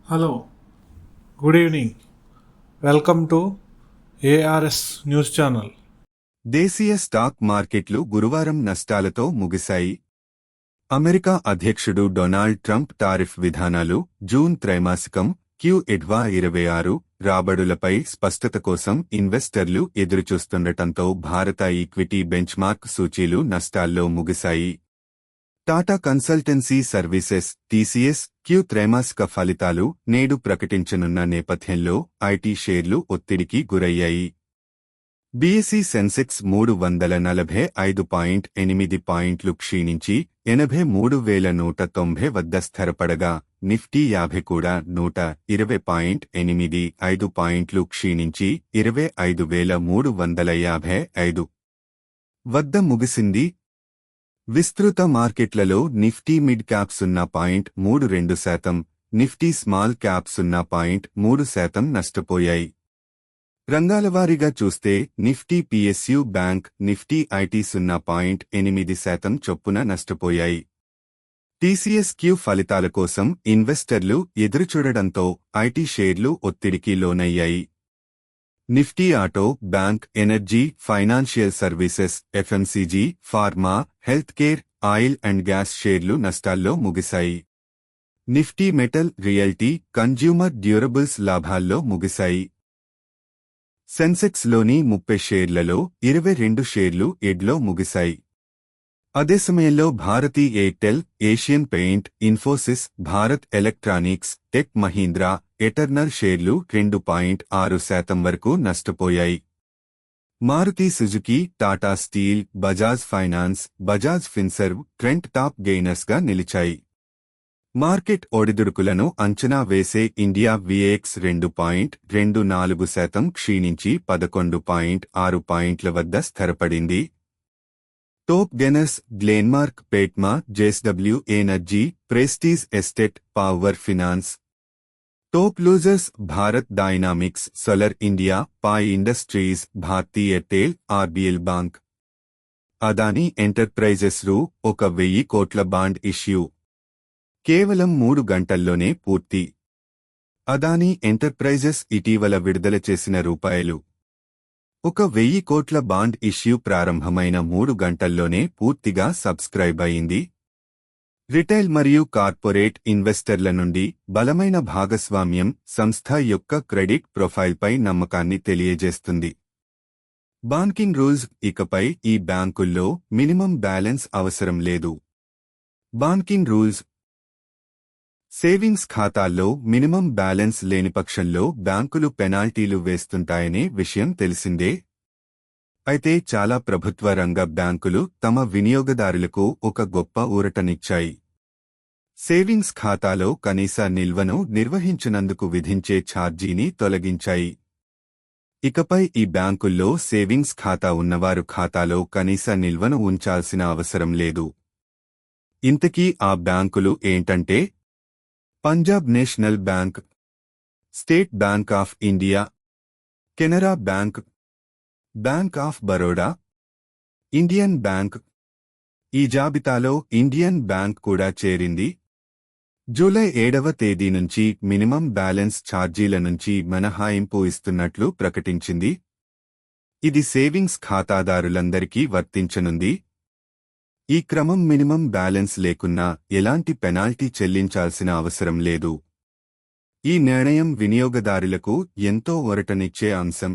Hello, good evening. Welcome to ARS news channel. దేశీయ stock మార్కెట్లు గురువారం నష్టాలతో ముగిశాయి. అమెరికా అధ్యక్షుడు డొనాల్డ్ ట్రంప్ టారిఫ్ విధానాలు జూన్ త్రైమాసికం Q26 రాబడులపై స్పష్టత కోసం ఇన్వెస్టర్లు ఎదురుచూస్తుండటంతో భారత ఈక్విటీ బెంచ్మార్క్ సూచీలు నష్టాల్లో ముగిశాయి. టాటా కన్సల్టెన్సీ సర్వీసెస్ TCS త్రైమాసిక ఫలితాలు నేడు ప్రకటించనున్న నేపథ్యంలో ఐటీ షేర్లు ఒత్తిడికి గురయ్యాయి. బీఎస్ఈ సెన్సెక్స్ 345.8 పాయింట్లు క్షీణించి 83,190 వద్ద స్థిరపడగా నిఫ్టీ 50 కూడా 120.85 పాయింట్లు క్షీణించి 25,355 వద్ద ముగిసింది. విస్తృత మార్కెట్లలో Nifty mid cap 0.32%, Nifty small cap 0.3% నష్టపోయాయి. రంగాలవారీగా చూస్తే Nifty PSU bank, Nifty IT 0.8% చొప్పున నష్టపోయాయి. TCS ఫలితాల కోసం ఇన్వెస్టర్లు ఎదురుచూడడంతో ఐటీ షేర్లు ఒత్తిడికి లోనయ్యాయి. Nifty auto, bank, energy, financial services, FMCG, pharma, health care, oil and gas షేర్లు నష్టాల్లో ముగిశాయి. Nifty metal, realty, consumer durables లాభాల్లో ముగిశాయి. సెన్సెక్స్లోని 30 షేర్లలో 22 షేర్లు ఎడ్లో ముగిశాయి. అదే సమయంలో Bharti Airtel, Asian paint, Infosys, Bharat electronics, tech Mahindra, Eternal షేర్లు 2.6% వరకు నష్టపోయాయి. Maruti Suzuki, Tata steel, Bajaj finance, Bajaj Finserv Trent top గెయినర్స్గా నిలిచాయి. మార్కెట్ ఒడిదుడుకులను అంచనా వేసే ఇండియా VAX 2.24% క్షీణించి 11.6 పాయింట్ల వద్ద స్థిరపడింది. Top gainers Glenmark, Paytm, JSW energy, Prestige estate, power finance. Top losers Bharat dynamics, solar India, PI industries, Bharti Airtel, RBL bank. Adani enterprises రూ. 1,000 కోట్ల బాండ్ ఇష్యూ కేవలం 3 గంటల్లోనే పూర్తి. అదానీ ఎంటర్ప్రైజెస్ ఇటీవల విడుదల చేసిన ₹1,000 కోట్ల బాండ్ ఇష్యూ ప్రారంభమైన 3 గంటల్లోనే పూర్తిగా సబ్స్క్రైబ్ అయింది. రిటైల్ మరియు కార్పొరేట్ ఇన్వెస్టర్ల నుండి బలమైన భాగస్వామ్యం సంస్థ యొక్క క్రెడిట్ ప్రొఫైల్పై నమ్మకాన్ని తెలియజేస్తుంది. బాంకింగ్ రూల్స్ ఇకపై ఈ బ్యాంకుల్లో మినిమం బ్యాలెన్స్ అవసరం లేదు. బాంకింగ్ రూల్స్ సేవింగ్స్ ఖాతాల్లో మినిమం బ్యాలెన్స్ లేని పక్షంలో బ్యాంకులు పెనాల్టీలు వేస్తుంటాయనే విషయం తెలిసిందే. అయితే చాలా ప్రభుత్వ రంగ బ్యాంకులు తమ వినియోగదారులకు ఒక గొప్ప ఊరటనిచ్చాయి. సేవింగ్స్ ఖాతాలో కనీస నిల్వను నిర్వహించినందుకు విధించే ఛార్జీని తొలగించాయి. ఇకపై ఈ బ్యాంకుల్లో సేవింగ్స్ ఖాతా ఉన్నవారు ఖాతాలో కనీస నిల్వను ఉంచాల్సిన అవసరం లేదు. ఇంతకీ ఆ బ్యాంకులు ఏంటంటే Punjab national bank, state bank of India, Canara bank, bank of Baroda, Indian bank. ఈ జాబితాలో ఇండియన్ బ్యాంక్ కూడా చేరింది. జూలై 7వ తేదీ నుంచి మినిమం బ్యాలెన్స్ ఛార్జీల నుంచి మినహాయింపు ఇస్తున్నట్లు ప్రకటించింది. ఇది సేవింగ్స్ ఖాతాదారులందరికీ వర్తించనుంది. ఈ క్రమం మినిమం బ్యాలెన్స్ లేకున్నా ఎలాంటి పెనాల్టీ చెల్లించాల్సిన అవసరం లేదు. ఈ నిర్ణయం వినియోగదారులకు ఎంతో ఊరటనిచ్చే అంశం.